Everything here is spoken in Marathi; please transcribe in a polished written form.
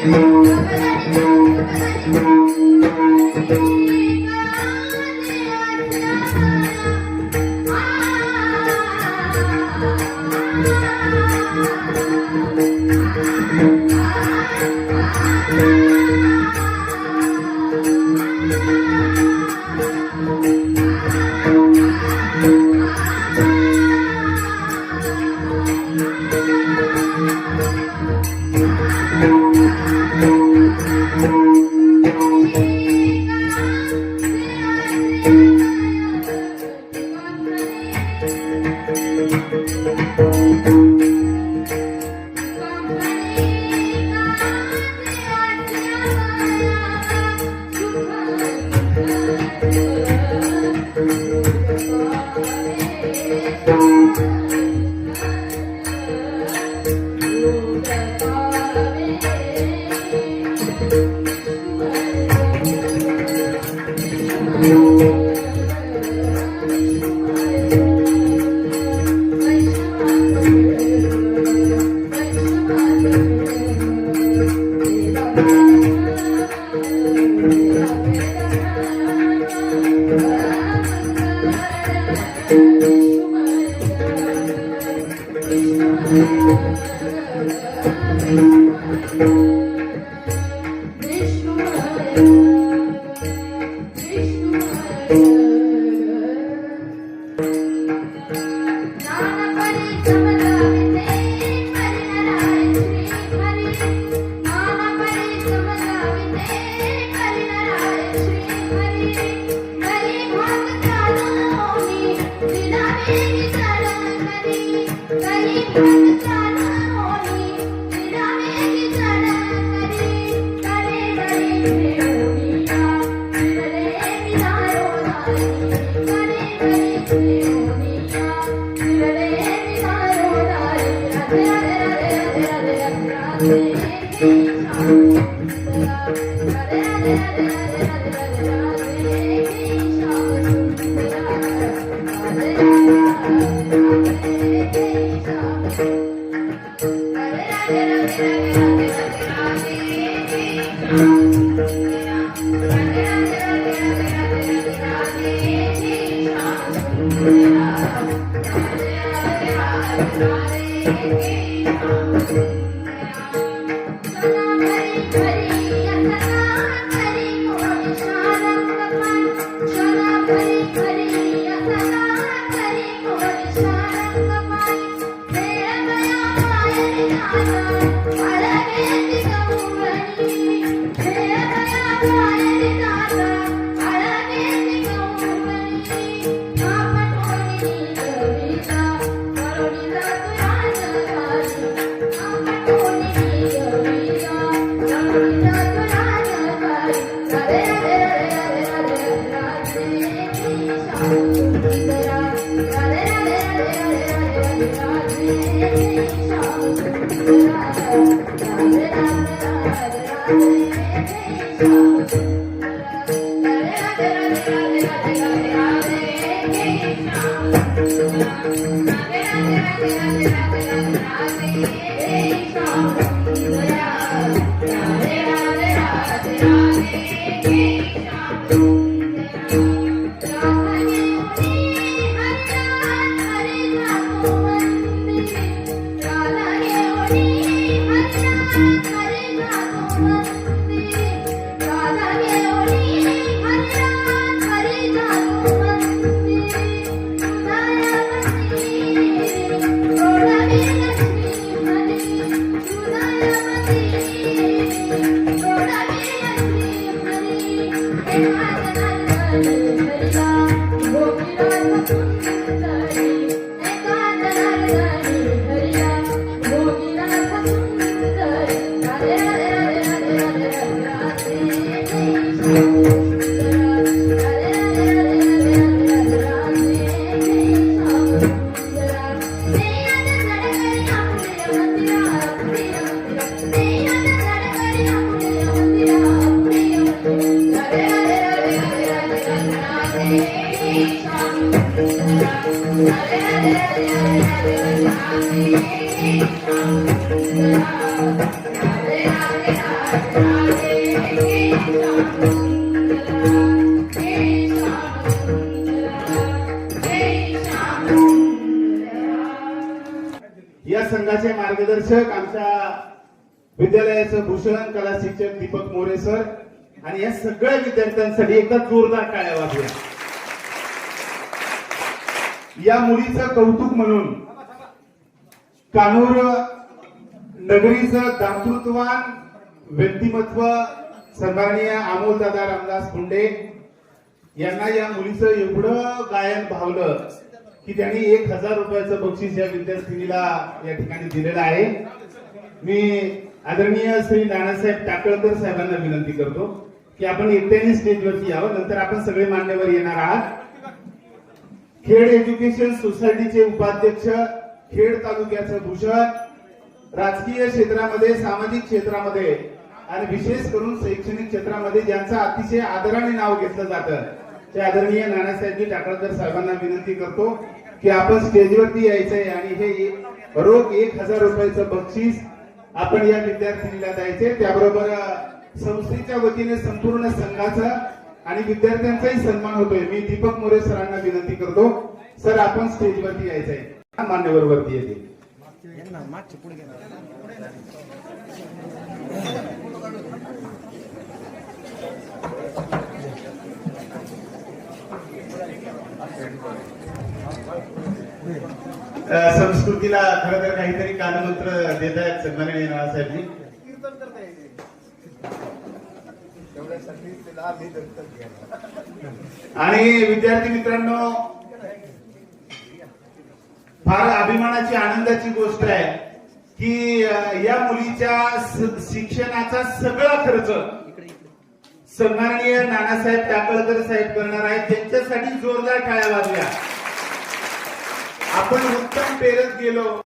Hare Hare या संघाचे मार्गदर्शक आमच्या विद्यालयाचे भूषण कला शिक्षक दीपक मोरे सर आणि या सगळ्या विद्यार्थ्यांसाठी एकदा जोरदार टाळ्या वाजवा. या मुलीचं कौतुक म्हणून कानूर नगरीचं दातृत्ववान व्यक्तिमत्व सन्माननीय अमोलदादा रामदास मुंडे यांना या मुलीचं एवढं गायन भावलं की त्यांनी 1000 रुपयाचं बक्षीस या विद्यार्थिनीला या ठिकाणी दिलेलं आहे. मी आदरणीय श्री नानासाहेब टाकळकर साहेबांना विनंती करतो की आपण एकट्याने स्टेजवरती यावं, नंतर आपण सगळे मान्यवर येणार आहात. खेड एज्युकेशन सोसायटीचे उपाध्यक्ष, खेड तालुक्याचं भूषण, राजकीय क्षेत्रामध्ये, सामाजिक क्षेत्रामध्ये आणि विशेष करून शैक्षणिक क्षेत्रामध्ये ज्यांचं अतिशय आदराने नाव घेतलं जातं ते आदरणीय नानासाहेबजी टाकळकर साहेबांना विनंती करतो की आपण स्टेजवरती यायचंय आणि हे रोख 1000 रुपयाचं बक्षीस आपण या विद्यार्थिनीला द्यायचे. त्याबरोबर संस्थेच्या वतीने संपूर्ण संघाचा आणि विद्यार्थ्यांचाही सन्मान होतोय. मी दीपक मोरे सरांना विनंती करतो, सर आपण स्टेजवरती यायचंय. मान्यवर वरती येते. संस्कृतीला खरं तर काहीतरी कानमंत्र देत आहेत सन्माननीय नानासाहेबजी. आणि विद्यार्थी मित्रांनो, फार अभिमानाची आनंदाची गोष्ट आहे की या मुलीच्या शिक्षणाचा सगळा खर्च सन्माननीय नानासाहेब टाकळकर साहेब करणार आहेत. त्यांच्यासाठी जोरदार टाळ्या वाजल्या. आपण उत्तम पेरत गेलो.